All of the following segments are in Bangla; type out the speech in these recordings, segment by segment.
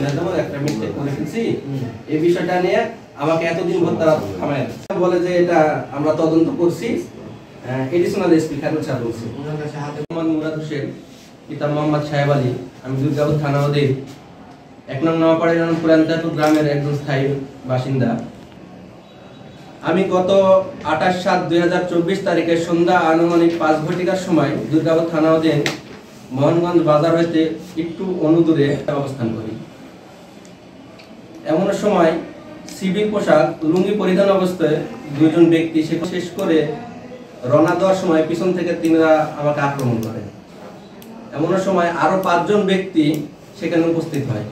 একটা মিস্টেক করে ফেলছি, এই বিষয়টা নিয়ে আমাকে এতদিন তারা থামায় বলে যে এটা আমরা তদন্ত করছি। এডিশনাল এসপি খায়রুল স্যার বলছি। মোহাম্মদ মুরাদ হোসেন, পিতা মোহাম্মদ সাহেব আলী, আমি দুর্গাপুর থানা অধীন ১ নং নওয়াপাড়া ইউনিয়ন পুরানতাপুর গ্রামের একজন স্থায়ী বাসিন্দা। আমি গত ২৮/৭/২০২৪ তারিখে সন্ধ্যা আনুমানিক ৫ ঘটিকার সময় দুর্গাপুর থানা অধীন মোহনগঞ্জ বাজার হইতে একটু অনুদূরে অবস্থান করি। এমন সময় সিভিল পোশাক লুঙ্গি পরিধান অবস্থায় দুইজন ব্যক্তি শেষ করে রওনা দেওয়ার সময় পিছন থেকে তিনরা আমাকে আক্রমণ করে। এমন সময় আরো ৫ জন ব্যক্তি সেখানে উপস্থিত হয়।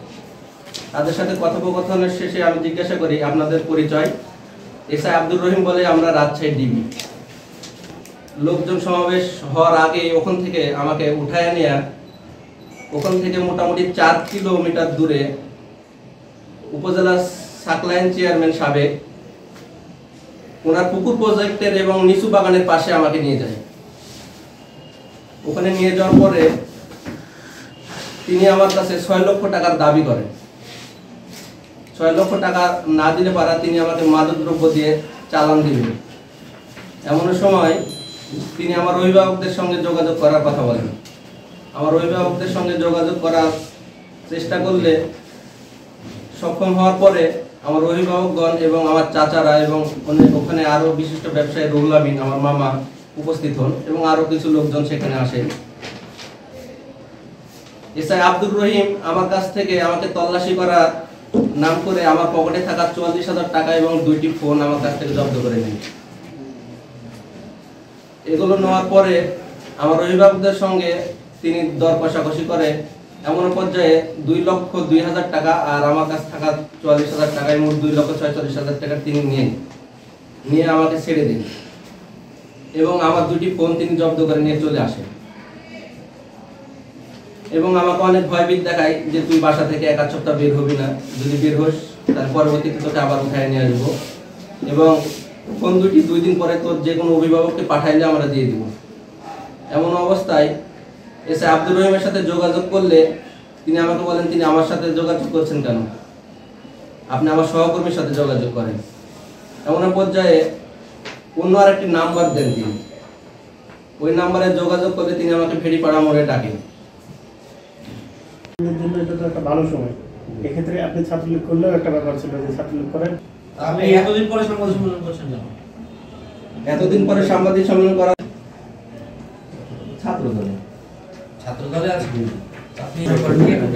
তাদের সাথে কথোপকথনের শেষে আমি জিজ্ঞাসা করি, আপনাদের পরিচয়? এসআই আব্দুর রহিম বলে, আমরা রাজশাহী ডিবি। লোকজন সমাবেশ হওয়ার আগে ওখান থেকে আমাকে উঠায় নিয়ে ওখান থেকে মোটামুটি ৪ কিলোমিটার দূরে উপজেলা সাকলাইন চেয়ারম্যান সাবেক ওনার পুকুর প্রজেক্টের এবং নিচু বাগানের পাশে আমাকে নিয়ে যায়। ওখানে নিয়ে যাওয়ার পরে তিনি আমার কাছে ৬ লক্ষ টাকার দাবি করেন। ৬ লক্ষ টাকা না দিলে পারা তিনি আমাকে মাদকদ্রব্য দিয়ে চালান দিবেন। এমন সময় তিনি আমার অভিভাবকদের সঙ্গে যোগাযোগ করার কথা বলেন। আমার অভিভাবকদের সঙ্গে যোগাযোগ করার চেষ্টা করলে সক্ষম হওয়ার পরে আমার অভিভাবকগণ এবং আমার চাচারা এবং ওখানে আরো বিশিষ্ট ব্যবসায়ী রুহুল আমিন আমার মামা উপস্থিত হন এবং আরো কিছু লোকজন সেখানে আসেন। এসআই আব্দুর রহিম আমার কাছ থেকে আমাকে তল্লাশি করার নাম করে আমার পকেটে থাকা ৪৪,০০০ টাকা এবং ২টি ফোন আমার কাছ থেকে জব্দ করে নেন। এগুলো নেওয়ার পরে আমার অভিভাবকদের সঙ্গে তিনি দর কষাকষি করে এমন পর্যায়ে ২,০২,০০০ টাকা আর আমার কাছে থাকা ৪৪,০০০ টাকায় মোট ২,৪৬,০০০ টাকা তিনি নিয়ে আমাকে ছেড়ে দিন এবং আমার ২টি ফোন তিনি জব্দ করে নিয়ে চলে আসেন এবং আমাকে অনেক ভয়ভীত দেখায় যে তুই বাসা থেকে ১ সপ্তাহ বের হবি না, যদি বের হোস তার পরবর্তীতে তোকে আবার উঠায় নিয়ে আসবো এবং ফোন ২টি ২ দিন পরে তোর যে কোনো অভিভাবককে পাঠাইলে আমরা দিয়ে দিব। এমন অবস্থায় এসে আব্দুর রহিমের সাথে যোগাযোগ করলে তিনি আমাকে বলেন, তিনি আমার সাথে যোগাযোগ করছেন কেন, আপনি আমার সহকর্মীর সাথে যোগাযোগ করেন। এমন পর্যায়ে অন্য আরেকটি নাম্বার দেন তিনি। ওই নাম্বারে যোগাযোগ করলে তিনি আমাকে ফেরিপাড়া মোড়ে ডাকেন। এটা তো একটা ভালো সময়। এক্ষেত্রে আপনি ছাত্রলীগ করলেও একটা ব্যাপার ছিল যে ছাত্রলীগ করেন। আপনি এতদিন পরে সাংবাদিক সম্মেলন করছেন কেন? এতদিন পরে সাংবাদিক সম্মেলন করা ছাত্র দলে আছে। আপনি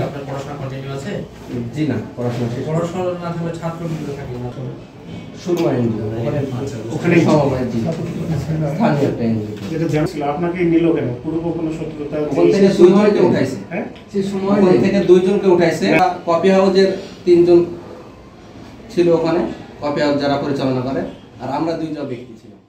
আপনার পড়াশোনা কন্টিনিউ আছে? জি না, পড়াশোনা শেষ। পড়াশোনা না থাকলে ছাত্র বিদ্রোহ থাকে না আসলে। সুরমা এনজিও ওখানে সমবায় জি স্থানীয় একটা এনজিও। যেটা জানছিল আপনাকে নিল কেন? পূর্ব কোনো শত্রুতা? ওখান থেকে ২ জনকে উঠাইছে। হ্যাঁ, সেই সময় থেকে ২ জনকে উঠাইছে। কপি হাউজের ৩ জন ছিল ওখানে, কপি হাউস যারা পরিচালনা করে, আর আমরা ২ জন ব্যক্তি ছিলাম।